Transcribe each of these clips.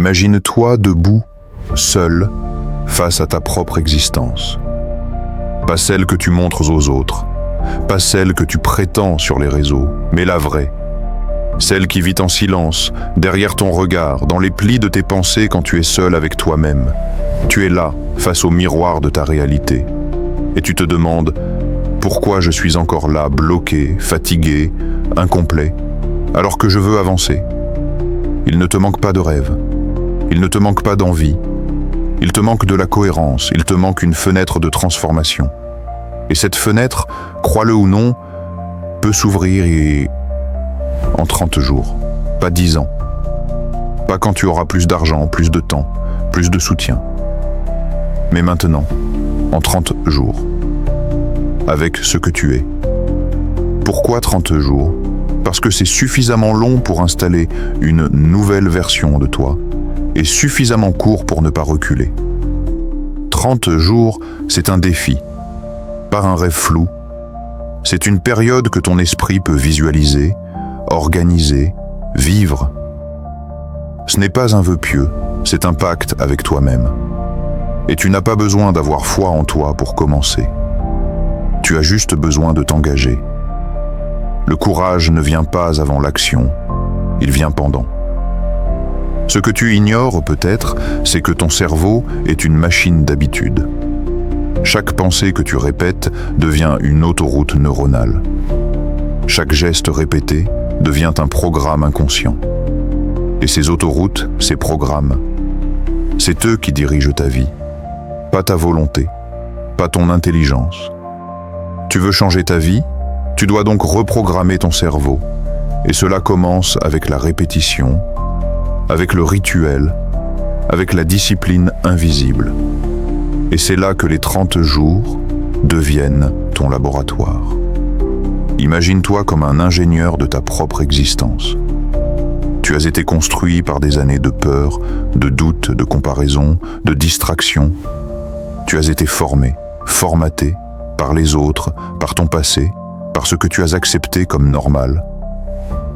Imagine-toi debout, seul, face à ta propre existence. Pas celle que tu montres aux autres, pas celle que tu prétends sur les réseaux, mais la vraie. Celle qui vit en silence, derrière ton regard, dans les plis de tes pensées quand tu es seul avec toi-même. Tu es là, face au miroir de ta réalité. Et tu te demandes pourquoi je suis encore là, bloqué, fatigué, incomplet, alors que je veux avancer. Il ne te manque pas de rêve, il ne te manque pas d'envie, il te manque de la cohérence, il te manque une fenêtre de transformation. Et cette fenêtre, crois-le ou non, peut s'ouvrir en 30 jours, pas 10 ans. Pas quand tu auras plus d'argent, plus de temps, plus de soutien. Mais maintenant, en 30 jours, avec ce que tu es. Pourquoi 30 jours ? Parce que c'est suffisamment long pour installer une nouvelle version de toi et suffisamment court pour ne pas reculer. 30 jours, c'est un défi, pas un rêve flou. C'est une période que ton esprit peut visualiser, organiser, vivre. Ce n'est pas un vœu pieux, c'est un pacte avec toi-même. Et tu n'as pas besoin d'avoir foi en toi pour commencer. Tu as juste besoin de t'engager. Le courage ne vient pas avant l'action, il vient pendant. Ce que tu ignores peut-être, c'est que ton cerveau est une machine d'habitude. Chaque pensée que tu répètes devient une autoroute neuronale. Chaque geste répété devient un programme inconscient. Et ces autoroutes, ces programmes, c'est eux qui dirigent ta vie. Pas ta volonté, pas ton intelligence. Tu veux changer ta vie ? Tu dois donc reprogrammer ton cerveau. Et cela commence avec la répétition, avec le rituel, avec la discipline invisible. Et c'est là que les 30 jours deviennent ton laboratoire. Imagine-toi comme un ingénieur de ta propre existence. Tu as été construit par des années de peur, de doute, de comparaison, de distraction. Tu as été formé, formaté par les autres, par ton passé, par ce que tu as accepté comme normal.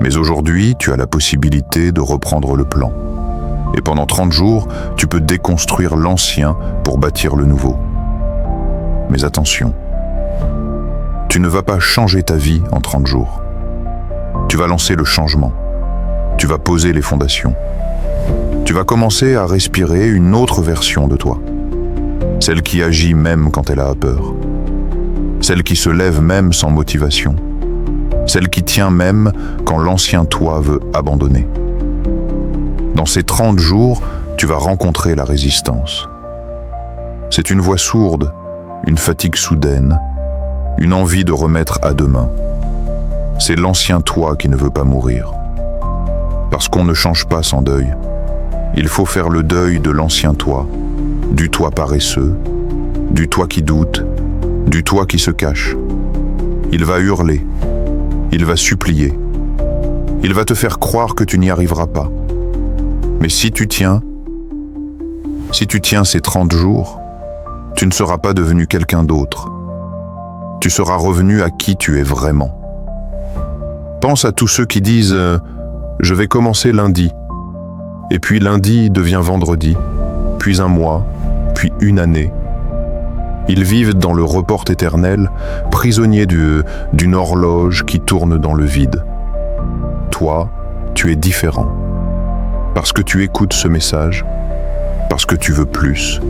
Mais aujourd'hui, tu as la possibilité de reprendre le plan. Et pendant 30 jours, tu peux déconstruire l'ancien pour bâtir le nouveau. Mais attention, tu ne vas pas changer ta vie en 30 jours. Tu vas lancer le changement. Tu vas poser les fondations. Tu vas commencer à respirer une autre version de toi. Celle qui agit même quand elle a peur. Celle qui se lève même sans motivation. Celle qui tient même quand l'ancien toi veut abandonner. Dans ces 30 jours, tu vas rencontrer la résistance. C'est une voix sourde, une fatigue soudaine, une envie de remettre à demain. C'est l'ancien toi qui ne veut pas mourir. Parce qu'on ne change pas sans deuil. Il faut faire le deuil de l'ancien toi, du toi paresseux, du toi qui doute, du toi qui se cache. Il va hurler, il va supplier, il va te faire croire que tu n'y arriveras pas. Mais si tu tiens ces 30 jours, tu ne seras pas devenu quelqu'un d'autre. Tu seras revenu à qui tu es vraiment. Pense à tous ceux qui disent « Je vais commencer lundi », et puis lundi devient vendredi, puis un mois, puis une année. Ils vivent dans le report éternel, prisonniers d'une horloge qui tourne dans le vide. Toi, tu es différent. Parce que tu écoutes ce message, parce que tu veux plus,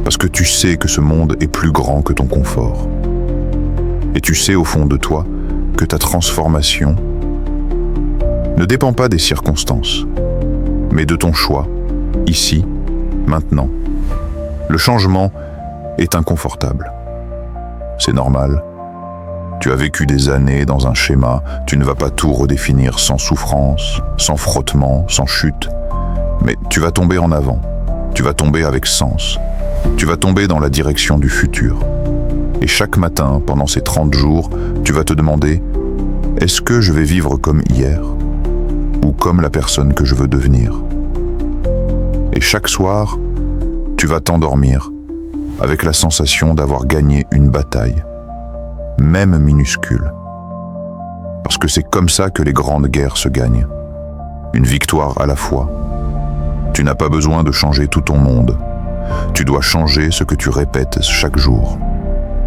parce que tu sais que ce monde est plus grand que ton confort. Et tu sais au fond de toi que ta transformation ne dépend pas des circonstances, mais de ton choix, ici, maintenant. Le changement est inconfortable. C'est normal. Tu as vécu des années dans un schéma, tu ne vas pas tout redéfinir sans souffrance, sans frottement, sans chute. Mais tu vas tomber en avant, tu vas tomber avec sens, tu vas tomber dans la direction du futur. Et chaque matin, pendant ces 30 jours, tu vas te demander, est-ce que je vais vivre comme hier ou comme la personne que je veux devenir? Et chaque soir, tu vas t'endormir avec la sensation d'avoir gagné une bataille, même minuscule. Parce que c'est comme ça que les grandes guerres se gagnent, une victoire à la fois. Tu n'as pas besoin de changer tout ton monde. Tu dois changer ce que tu répètes chaque jour.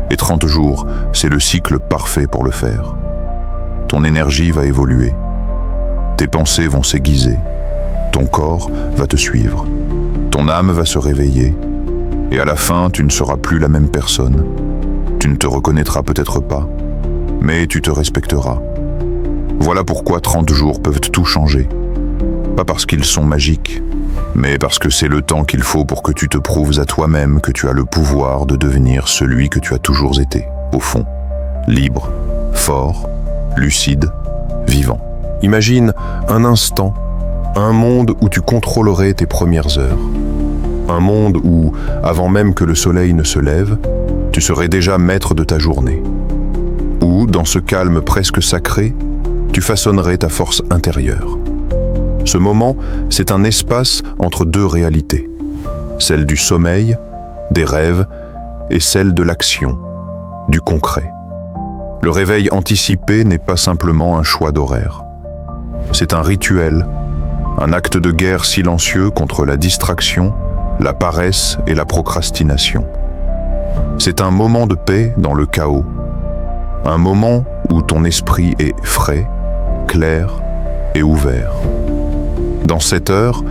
Et 30 jours, c'est le cycle parfait pour le faire. Ton énergie va évoluer. Tes pensées vont s'aiguiser. Ton corps va te suivre. Ton âme va se réveiller. Et à la fin, tu ne seras plus la même personne. Tu ne te reconnaîtras peut-être pas, mais tu te respecteras. Voilà pourquoi 30 jours peuvent tout changer. Pas parce qu'ils sont magiques, mais parce que c'est le temps qu'il faut pour que tu te prouves à toi-même que tu as le pouvoir de devenir celui que tu as toujours été, au fond. Libre, fort, lucide, vivant. Imagine un instant, un monde où tu contrôlerais tes premières heures. Un monde où, avant même que le soleil ne se lève, tu serais déjà maître de ta journée. Où, dans ce calme presque sacré, tu façonnerais ta force intérieure. Ce moment, c'est un espace entre deux réalités, celle du sommeil, des rêves, et celle de l'action, du concret. Le réveil anticipé n'est pas simplement un choix d'horaire. C'est un rituel, un acte de guerre silencieux contre la distraction, la paresse et la procrastination. C'est un moment de paix dans le chaos, un moment où ton esprit est frais, clair et ouvert. Dans cette heure,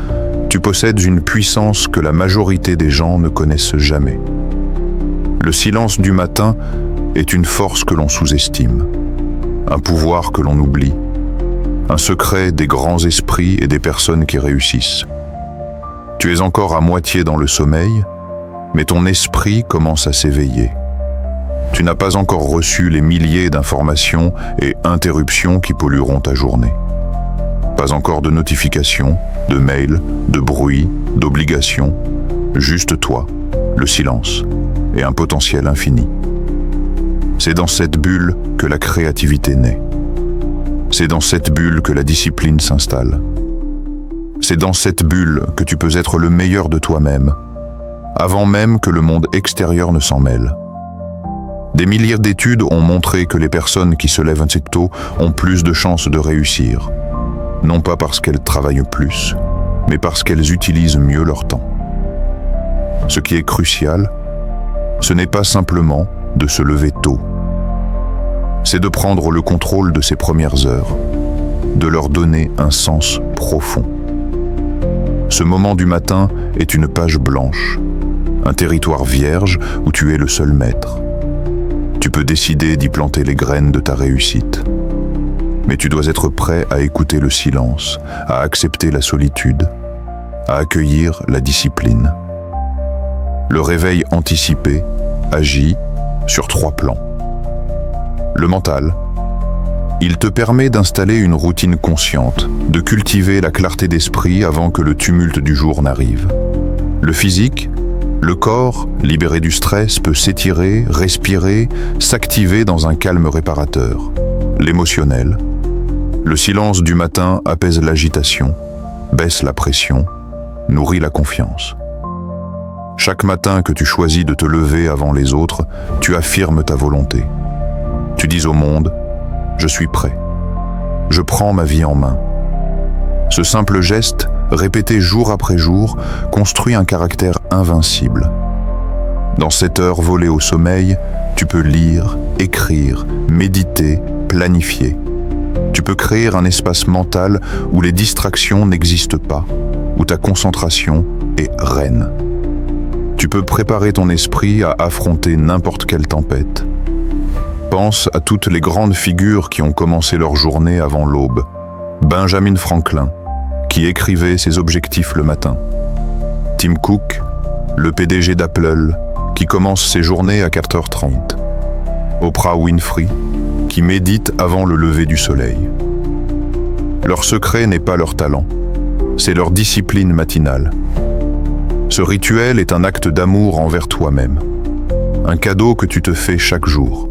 tu possèdes une puissance que la majorité des gens ne connaissent jamais. Le silence du matin est une force que l'on sous-estime, un pouvoir que l'on oublie, un secret des grands esprits et des personnes qui réussissent. Tu es encore à moitié dans le sommeil, mais ton esprit commence à s'éveiller. Tu n'as pas encore reçu les milliers d'informations et interruptions qui pollueront ta journée. Pas encore de notifications, de mails, de bruit, d'obligations. Juste toi, le silence et un potentiel infini. C'est dans cette bulle que la créativité naît. C'est dans cette bulle que la discipline s'installe. C'est dans cette bulle que tu peux être le meilleur de toi-même, avant même que le monde extérieur ne s'en mêle. Des milliers d'études ont montré que les personnes qui se lèvent assez tôt ont plus de chances de réussir, non pas parce qu'elles travaillent plus, mais parce qu'elles utilisent mieux leur temps. Ce qui est crucial, ce n'est pas simplement de se lever tôt, c'est de prendre le contrôle de ses premières heures, de leur donner un sens profond. Ce moment du matin est une page blanche, un territoire vierge où tu es le seul maître. Tu peux décider d'y planter les graines de ta réussite. Mais tu dois être prêt à écouter le silence, à accepter la solitude, à accueillir la discipline. Le réveil anticipé agit sur 3 plans. Le mental. Il te permet d'installer une routine consciente, de cultiver la clarté d'esprit avant que le tumulte du jour n'arrive. Le physique, le corps, libéré du stress, peut s'étirer, respirer, s'activer dans un calme réparateur. L'émotionnel, le silence du matin apaise l'agitation, baisse la pression, nourrit la confiance. Chaque matin que tu choisis de te lever avant les autres, tu affirmes ta volonté. Tu dis au monde: je suis prêt. Je prends ma vie en main. Ce simple geste, répété jour après jour, construit un caractère invincible. Dans cette heure volée au sommeil, tu peux lire, écrire, méditer, planifier. Tu peux créer un espace mental où les distractions n'existent pas, où ta concentration est reine. Tu peux préparer ton esprit à affronter n'importe quelle tempête. Pense à toutes les grandes figures qui ont commencé leur journée avant l'aube. Benjamin Franklin, qui écrivait ses objectifs le matin. Tim Cook, le PDG d'Apple, qui commence ses journées à 4h30. Oprah Winfrey, qui médite avant le lever du soleil. Leur secret n'est pas leur talent, c'est leur discipline matinale. Ce rituel est un acte d'amour envers toi-même, un cadeau que tu te fais chaque jour.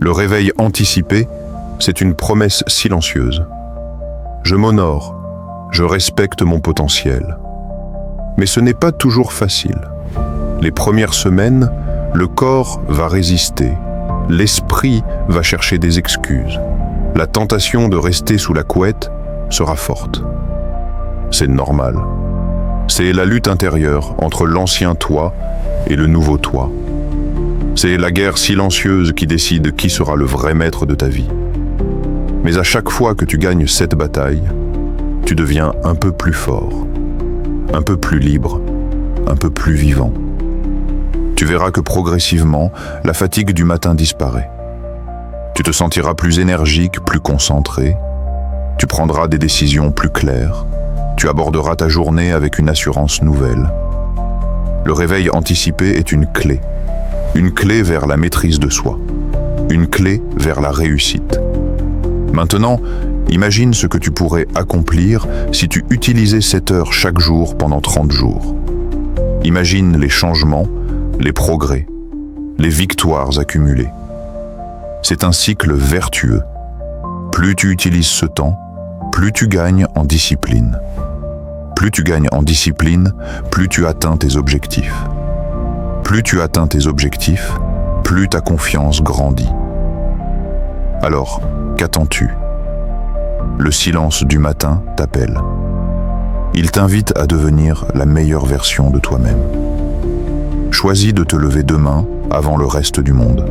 Le réveil anticipé, c'est une promesse silencieuse. Je m'honore, je respecte mon potentiel. Mais ce n'est pas toujours facile. Les premières semaines, le corps va résister, l'esprit va chercher des excuses. La tentation de rester sous la couette sera forte. C'est normal. C'est la lutte intérieure entre l'ancien toi et le nouveau toi. C'est la guerre silencieuse qui décide qui sera le vrai maître de ta vie. Mais à chaque fois que tu gagnes cette bataille, tu deviens un peu plus fort, un peu plus libre, un peu plus vivant. Tu verras que progressivement, la fatigue du matin disparaît. Tu te sentiras plus énergique, plus concentré. Tu prendras des décisions plus claires. Tu aborderas ta journée avec une assurance nouvelle. Le réveil anticipé est une clé vers la maîtrise de soi, une clé vers la réussite. Maintenant, imagine ce que tu pourrais accomplir si tu utilisais 7 heures chaque jour pendant 30 jours. Imagine les changements, les progrès, les victoires accumulées. C'est un cycle vertueux. Plus tu utilises ce temps, plus tu gagnes en discipline. Plus tu gagnes en discipline, plus tu atteins tes objectifs. Plus tu atteins tes objectifs, plus ta confiance grandit. Alors, qu'attends-tu? Le silence du matin t'appelle. Il t'invite à devenir la meilleure version de toi-même. Choisis de te lever demain avant le reste du monde.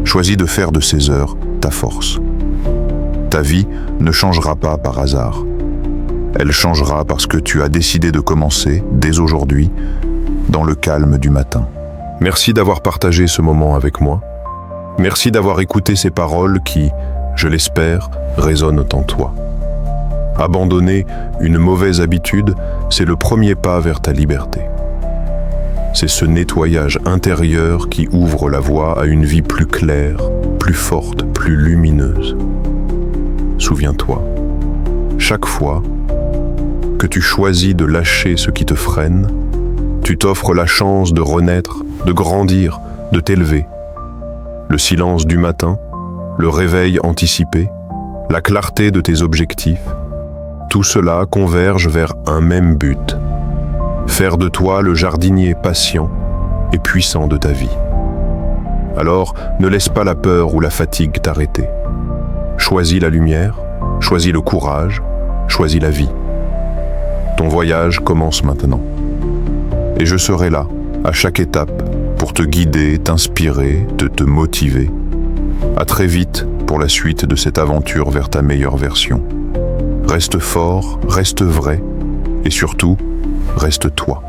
Choisis de faire de ces heures ta force. Ta vie ne changera pas par hasard. Elle changera parce que tu as décidé de commencer, dès aujourd'hui, dans le calme du matin. Merci d'avoir partagé ce moment avec moi. Merci d'avoir écouté ces paroles qui, je l'espère, résonnent en toi. Abandonner une mauvaise habitude, c'est le premier pas vers ta liberté. C'est ce nettoyage intérieur qui ouvre la voie à une vie plus claire, plus forte, plus lumineuse. Souviens-toi, chaque fois que tu choisis de lâcher ce qui te freine, tu t'offres la chance de renaître, de grandir, de t'élever. Le silence du matin, le réveil anticipé, la clarté de tes objectifs, tout cela converge vers un même but. Faire de toi le jardinier patient et puissant de ta vie. Alors, ne laisse pas la peur ou la fatigue t'arrêter. Choisis la lumière, choisis le courage, choisis la vie. Ton voyage commence maintenant. Et je serai là, à chaque étape, pour te guider, t'inspirer, te motiver. À très vite pour la suite de cette aventure vers ta meilleure version. Reste fort, reste vrai, et surtout, reste toi.